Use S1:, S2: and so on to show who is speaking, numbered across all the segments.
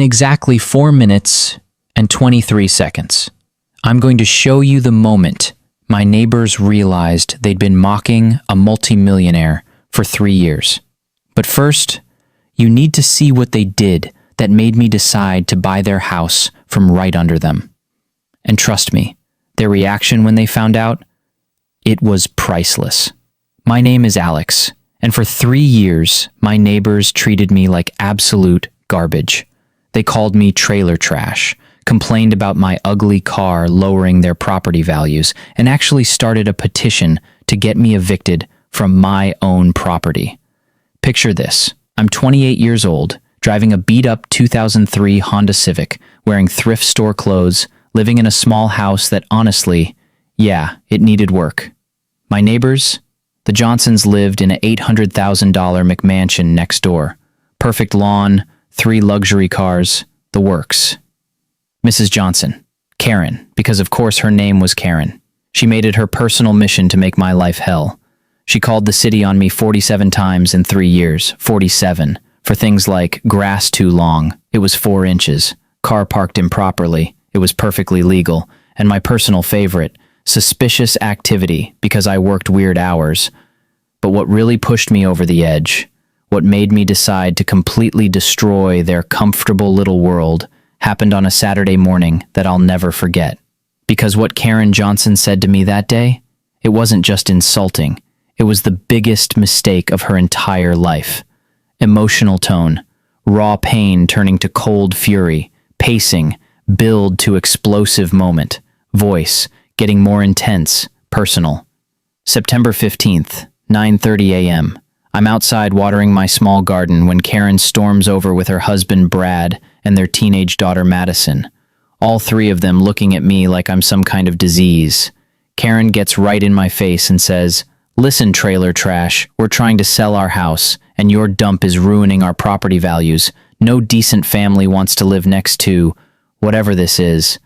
S1: exactly 4 minutes and 23 seconds, I'm going to show you the moment my neighbors realized they'd been mocking a multimillionaire for 3 years. But first, you need to see what they did that made me decide to buy their house from right under them. And trust me, their reaction when they found out, it was priceless. My name is Alex, and for 3 years, my neighbors treated me like absolute garbage. They called me trailer trash, complained about my ugly car lowering their property values, and actually started a petition to get me evicted from my own property. Picture this. I'm 28 years old, driving a beat-up 2003 Honda Civic, wearing thrift store clothes, living in a small house that honestly, yeah, it needed work. My neighbors? The Johnsons lived in an $800,000 McMansion next door. Perfect lawn, 3 luxury cars, the works. Mrs. Johnson, Karen, because of course her name was Karen. She made it her personal mission to make my life hell. She called the city on me 47 times in 3 years, 47, for things like grass too long, it was 4 inches, car parked improperly, it was perfectly legal, and my personal favorite, suspicious activity because I worked weird hours. But what really pushed me over the edge, what made me decide to completely destroy their comfortable little world, happened on a Saturday morning that I'll never forget. Because what Karen Johnson said to me that day, it wasn't just insulting, it was the biggest mistake of her entire life. Emotional tone, raw pain turning to cold fury, pacing, build to explosive moment, voice, getting more intense, personal. September 15th, 9:30 a.m. I'm outside watering my small garden when Karen storms over with her husband Brad and their teenage daughter Madison, all 3 of them looking at me like I'm some kind of disease. Karen gets right in my face and says, "Listen, trailer trash, we're trying to sell our house, and your dump is ruining our property values. No decent family wants to live next to whatever this is."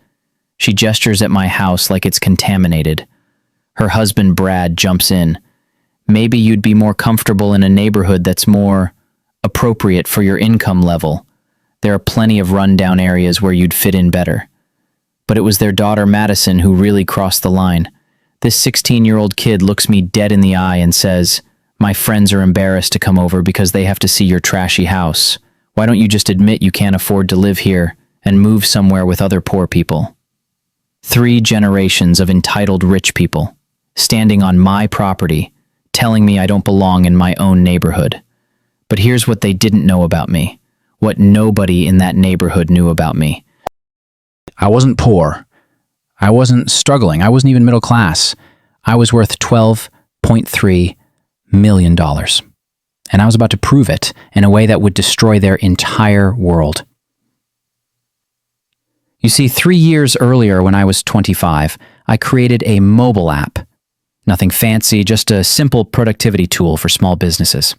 S1: She gestures at my house like it's contaminated. Her husband Brad jumps in. "Maybe you'd be more comfortable in a neighborhood that's more appropriate for your income level. There are plenty of rundown areas where you'd fit in better." But it was their daughter Madison who really crossed the line. This 16-year-old kid looks me dead in the eye and says, "My friends are embarrassed to come over because they have to see your trashy house. Why don't you just admit you can't afford to live here and move somewhere with other poor people?" 3 generations of entitled rich people, standing on my property, telling me I don't belong in my own neighborhood. But here's what they didn't know about me, what nobody in that neighborhood knew about me. I wasn't poor. I wasn't struggling. I wasn't even middle class. I was worth $12.3 million. And I was about to prove it in a way that would destroy their entire world. You see, 3 years earlier when I was 25, I created a mobile app. Nothing fancy, just a simple productivity tool for small businesses.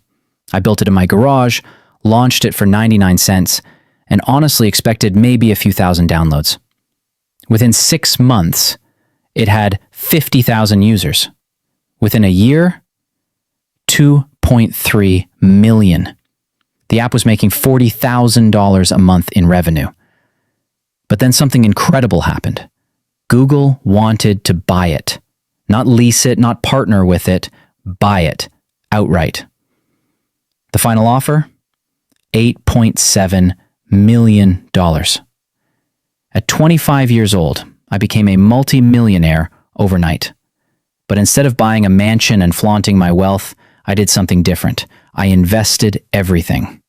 S1: I built it in my garage, launched it for 99 cents, and honestly expected maybe a few thousand downloads. Within 6 months, it had 50,000 users. Within a year, 2.3 million. The app was making $40,000 a month in revenue. But then something incredible happened. Google wanted to buy it. Not lease it, not partner with it, buy it outright. The final offer? $8.7 million. At 25 years old, I became a multi-millionaire overnight. But instead of buying a mansion and flaunting my wealth, I did something different. I invested everything.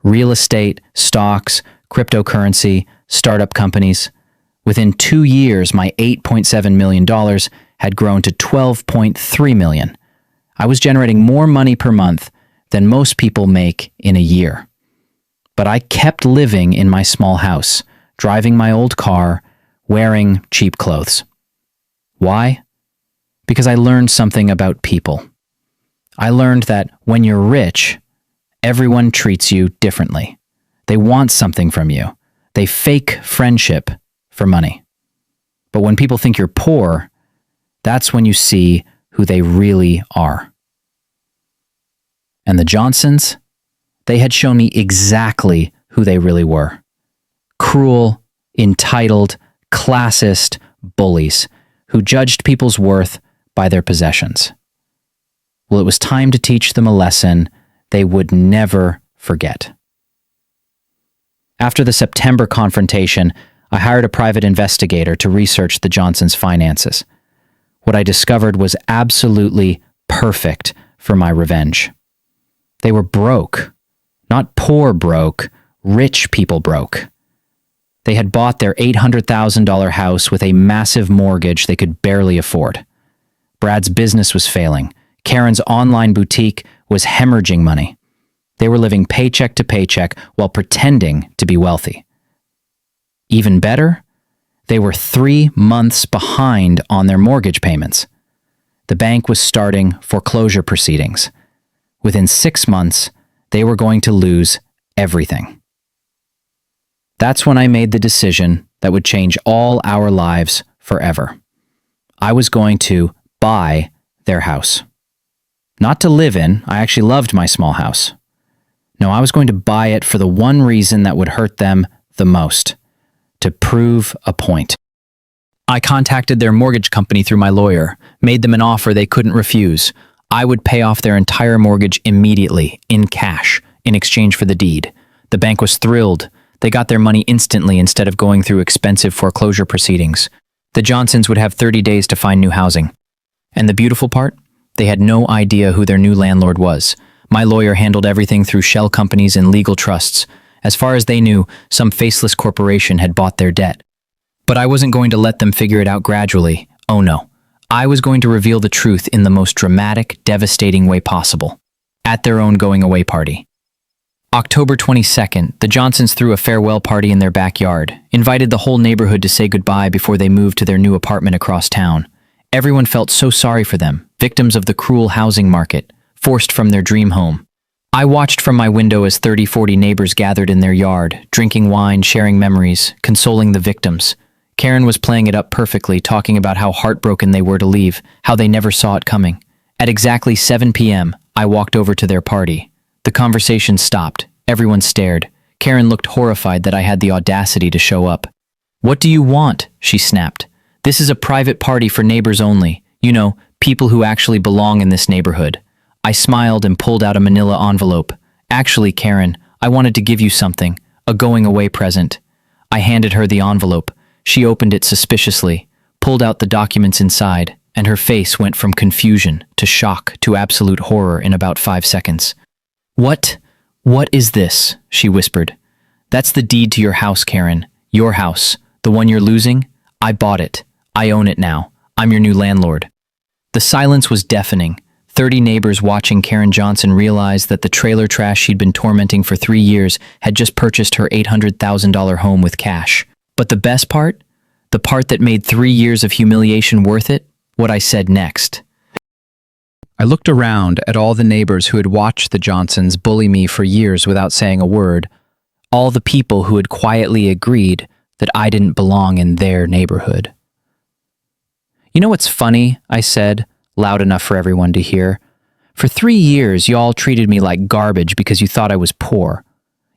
S1: Real estate, stocks, cryptocurrency, startup companies. Within 2 years, my $8.7 million had grown to $12.3 million. I was generating more money per month than most people make in a year. But I kept living in my small house, driving my old car, wearing cheap clothes. Why? Because I learned something about people. I learned that when you're rich, everyone treats you differently. They want something from you. They fake friendship for money. But when people think you're poor, that's when you see who they really are. And the Johnsons, they had shown me exactly who they really were. cruel, entitled, classist bullies who judged people's worth by their possessions. Well, it was time to teach them a lesson they would never forget. After the September confrontation, I hired a private investigator to research the Johnsons' finances. What I discovered was absolutely perfect for my revenge. They were broke. Not poor broke, rich people broke. They had bought their $800,000 house with a massive mortgage they could barely afford. Brad's business was failing. Karen's online boutique was hemorrhaging money. They were living paycheck to paycheck while pretending to be wealthy. Even better, they were 3 months behind on their mortgage payments. The bank was starting foreclosure proceedings. Within 6 months, they were going to lose everything. That's when I made the decision that would change all our lives forever. I was going to buy their house. Not to live in, I actually loved my small house. No, I was going to buy it for the one reason that would hurt them the most, to prove a point. I contacted their mortgage company through my lawyer, made them an offer they couldn't refuse. I would pay off their entire mortgage immediately, in cash, in exchange for the deed. The bank was thrilled. They got their money instantly instead of going through expensive foreclosure proceedings. The Johnsons would have 30 days to find new housing. And the beautiful part? They had no idea who their new landlord was. My lawyer handled everything through shell companies and legal trusts. As far as they knew, some faceless corporation had bought their debt. But I wasn't going to let them figure it out gradually. Oh no. I was going to reveal the truth in the most dramatic, devastating way possible. At their own going-away party. October 22nd, the Johnsons threw a farewell party in their backyard, invited the whole neighborhood to say goodbye before they moved to their new apartment across town. Everyone felt so sorry for them, victims of the cruel housing market, forced from their dream home. I watched from my window as 30-40 neighbors gathered in their yard, drinking wine, sharing memories, consoling the victims. Karen was playing it up perfectly, talking about how heartbroken they were to leave, how they never saw it coming. At exactly 7 p.m., I walked over to their party. The conversation stopped. Everyone stared. Karen looked horrified that I had the audacity to show up. "What do you want?" she snapped. "This is a private party for neighbors only. You know, people who actually belong in this neighborhood." I smiled and pulled out a manila envelope. "Actually, Karen, I wanted to give you something, a going-away present." I handed her the envelope. She opened it suspiciously, pulled out the documents inside, and her face went from confusion to shock to absolute horror in about 5 seconds. What is this?" she whispered. "That's the deed to your house, Karen. Your house. The one you're losing? I bought it. I own it now. I'm your new landlord." The silence was deafening. 30 neighbors watching Karen Johnson realized that the trailer trash she'd been tormenting for 3 years had just purchased her $800,000 home with cash. But the best part? The part that made 3 years of humiliation worth it? What I said next. I looked around at all the neighbors who had watched the Johnsons bully me for years without saying a word, all the people who had quietly agreed that I didn't belong in their neighborhood. "You know what's funny?" I said, loud enough for everyone to hear. "For 3 years, y'all treated me like garbage because you thought I was poor.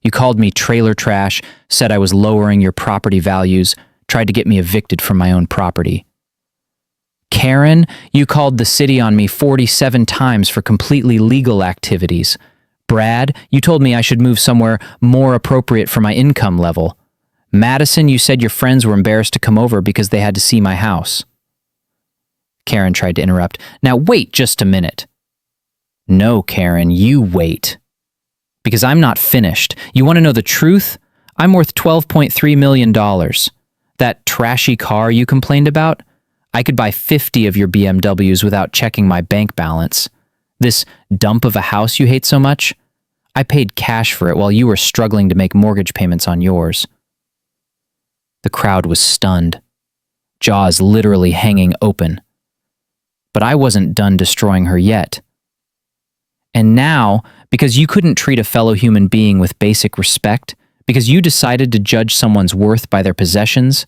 S1: You called me trailer trash, said I was lowering your property values, tried to get me evicted from my own property. Karen, you called the city on me 47 times for completely legal activities. Brad, you told me I should move somewhere more appropriate for my income level. Madison, you said your friends were embarrassed to come over because they had to see my house." Karen tried to interrupt. "Now wait just a minute." "No, Karen, you wait. Because I'm not finished. You want to know the truth? I'm worth $12.3 million. That trashy car you complained about? I could buy 50 of your BMWs without checking my bank balance. This dump of a house you hate so much? I paid cash for it while you were struggling to make mortgage payments on yours." The crowd was stunned, jaws literally hanging open. But I wasn't done destroying her yet. And now, because you couldn't treat a fellow human being with basic respect, because you decided to judge someone's worth by their possessions,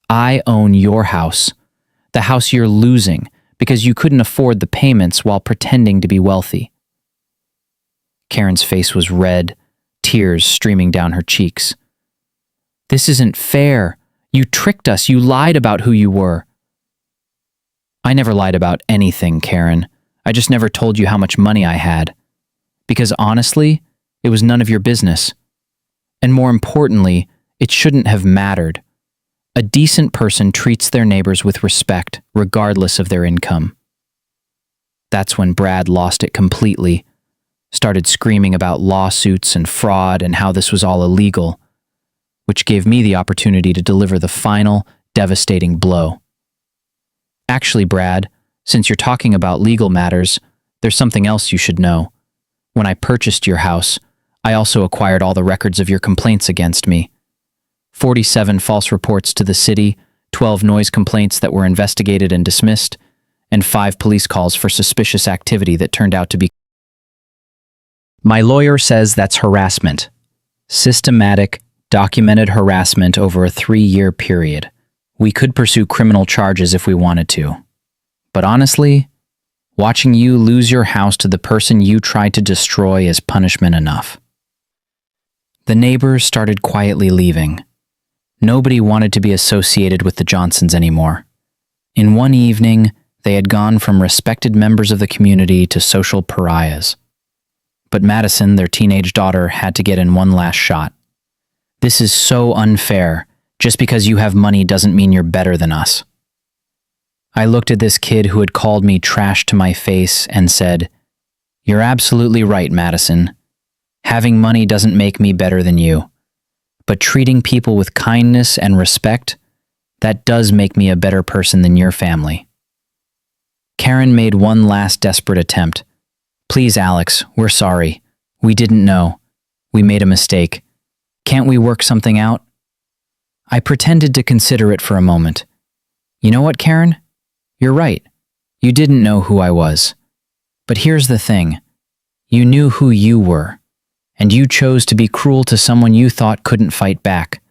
S1: I own your house. The house you're losing because you couldn't afford the payments while pretending to be wealthy. Karen's face was red, tears streaming down her cheeks. This isn't fair. You tricked us. You lied about who you were. I never lied about anything, Karen. I just never told you how much money I had. Because honestly, it was none of your business. And more importantly, it shouldn't have mattered. A decent person treats their neighbors with respect, regardless of their income. That's when Brad lost it completely, started screaming about lawsuits and fraud and how this was all illegal, which gave me the opportunity to deliver the final, devastating blow. Actually, Brad, since you're talking about legal matters, there's something else you should know. When I purchased your house, I also acquired all the records of your complaints against me. 47 false reports to the city, 12 noise complaints that were investigated and dismissed, and 5 police calls for suspicious activity that turned out to be. My lawyer says that's harassment. Systematic, documented harassment over a 3-year period. We could pursue criminal charges if we wanted to. But honestly, watching you lose your house to the person you tried to destroy is punishment enough. The neighbors started quietly leaving. Nobody wanted to be associated with the Johnsons anymore. In one evening, they had gone from respected members of the community to social pariahs. But Madison, their teenage daughter, had to get in one last shot. This is so unfair. Just because you have money doesn't mean you're better than us. I looked at this kid who had called me trash to my face and said, "You're absolutely right, Madison. Having money doesn't make me better than you. But treating people with kindness and respect, that does make me a better person than your family." Karen made one last desperate attempt. "Please, Alex, we're sorry. We didn't know. We made a mistake. Can't we work something out?" I pretended to consider it for a moment. "You know what, Karen? You're right. You didn't know who I was. But here's the thing. You knew who you were, and you chose to be cruel to someone you thought couldn't fight back.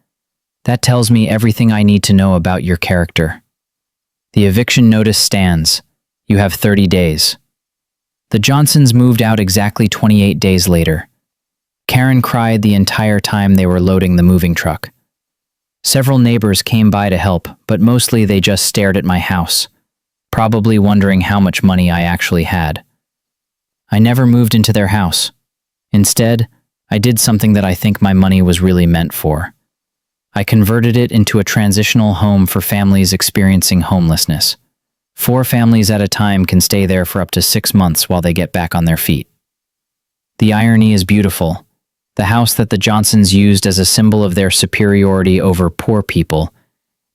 S1: That tells me everything I need to know about your character. The eviction notice stands. You have 30 days. The Johnsons moved out exactly 28 days later. Karen cried the entire time they were loading the moving truck. Several neighbors came by to help, but mostly they just stared at my house, probably wondering how much money I actually had. I never moved into their house. Instead, I did something that I think my money was really meant for. I converted it into a transitional home for families experiencing homelessness. 4 families at a time can stay there for up to 6 months while they get back on their feet. The irony is beautiful. The house that the Johnsons used as a symbol of their superiority over poor people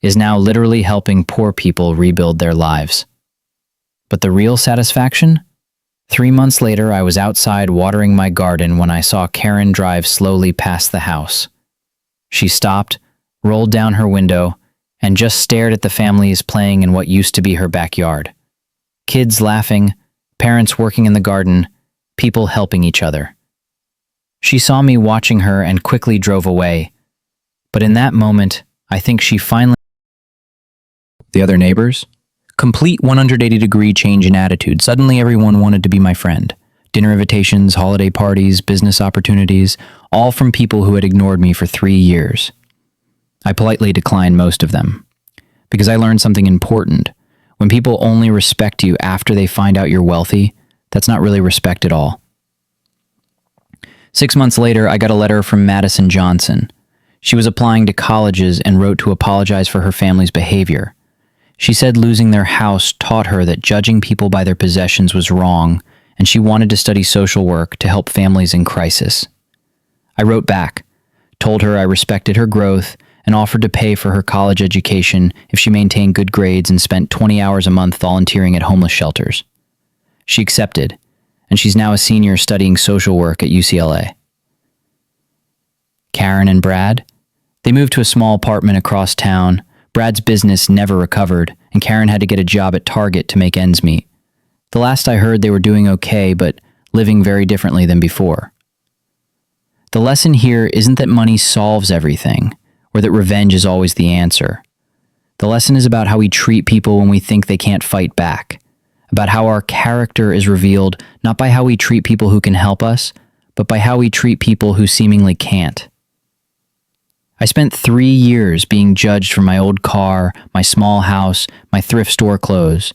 S1: is now literally helping poor people rebuild their lives. But the real satisfaction? 3 months later, I was outside watering my garden when I saw Karen drive slowly past the house. She stopped, rolled down her window, and just stared at the families playing in what used to be her backyard. Kids laughing, parents working in the garden, people helping each other. She saw me watching her and quickly drove away. But in that moment, I think she finally... The other neighbors? Complete 180-degree change in attitude. Suddenly everyone wanted to be my friend. Dinner invitations, holiday parties, business opportunities, all from people who had ignored me for 3 years. I politely declined most of them, because I learned something important. When people only respect you after they find out you're wealthy, that's not really respect at all. 6 months later, I got a letter from Madison Johnson. She was applying to colleges and wrote to apologize for her family's behavior. She said losing their house taught her that judging people by their possessions was wrong, and she wanted to study social work to help families in crisis. I wrote back, told her I respected her growth, and offered to pay for her college education if she maintained good grades and spent 20 hours a month volunteering at homeless shelters. She accepted, and she's now a senior studying social work at UCLA. Karen and Brad? They moved to a small apartment across town. Brad's business never recovered, and Karen had to get a job at Target to make ends meet. The last I heard, they were doing okay, but living very differently than before. The lesson here isn't that money solves everything, or that revenge is always the answer. The lesson is about how we treat people when we think they can't fight back, about how our character is revealed not by how we treat people who can help us, but by how we treat people who seemingly can't. I spent 3 years being judged for my old car, my small house, my thrift store clothes.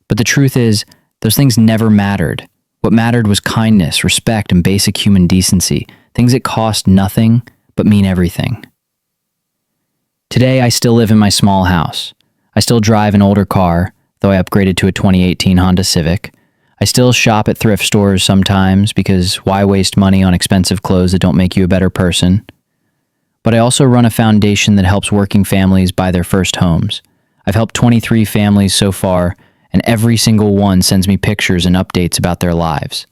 S1: But the truth is, those things never mattered. What mattered was kindness, respect, and basic human decency, things that cost nothing but mean everything. Today, I still live in my small house. I still drive an older car, though I upgraded to a 2018 Honda Civic. I still shop at thrift stores sometimes because why waste money on expensive clothes that don't make you a better person? But I also run a foundation that helps working families buy their first homes. I've helped 23 families so far, and every single one sends me pictures and updates about their lives.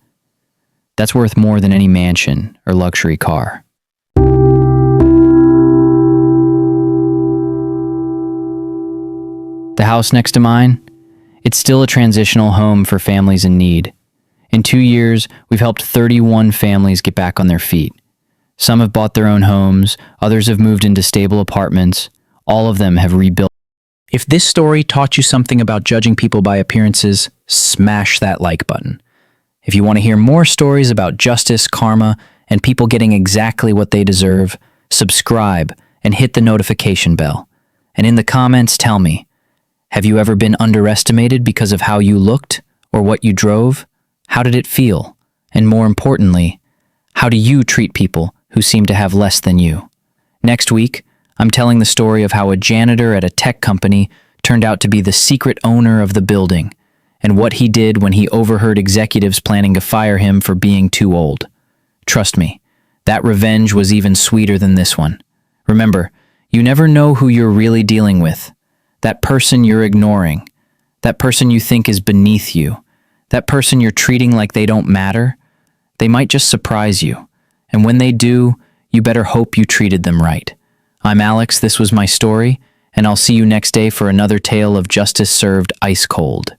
S1: That's worth more than any mansion or luxury car. The house next to mine? It's still a transitional home for families in need. In 2 years, we've helped 31 families get back on their feet. Some have bought their own homes, others have moved into stable apartments. All of them have rebuilt. If this story taught you something about judging people by appearances, smash that like button. If you want to hear more stories about justice, karma, and people getting exactly what they deserve, subscribe and hit the notification bell. And in the comments, tell me, have you ever been underestimated because of how you looked or what you drove? How did it feel? And more importantly, how do you treat people who seem to have less than you? Next week, I'm telling the story of how a janitor at a tech company turned out to be the secret owner of the building, and what he did when he overheard executives planning to fire him for being too old. Trust me, that revenge was even sweeter than this one. Remember, you never know who you're really dealing with. That person you're ignoring, that person you think is beneath you, that person you're treating like they don't matter, they might just surprise you. And when they do, you better hope you treated them right. I'm Alex, this was my story, and I'll see you next day for another tale of justice served ice cold.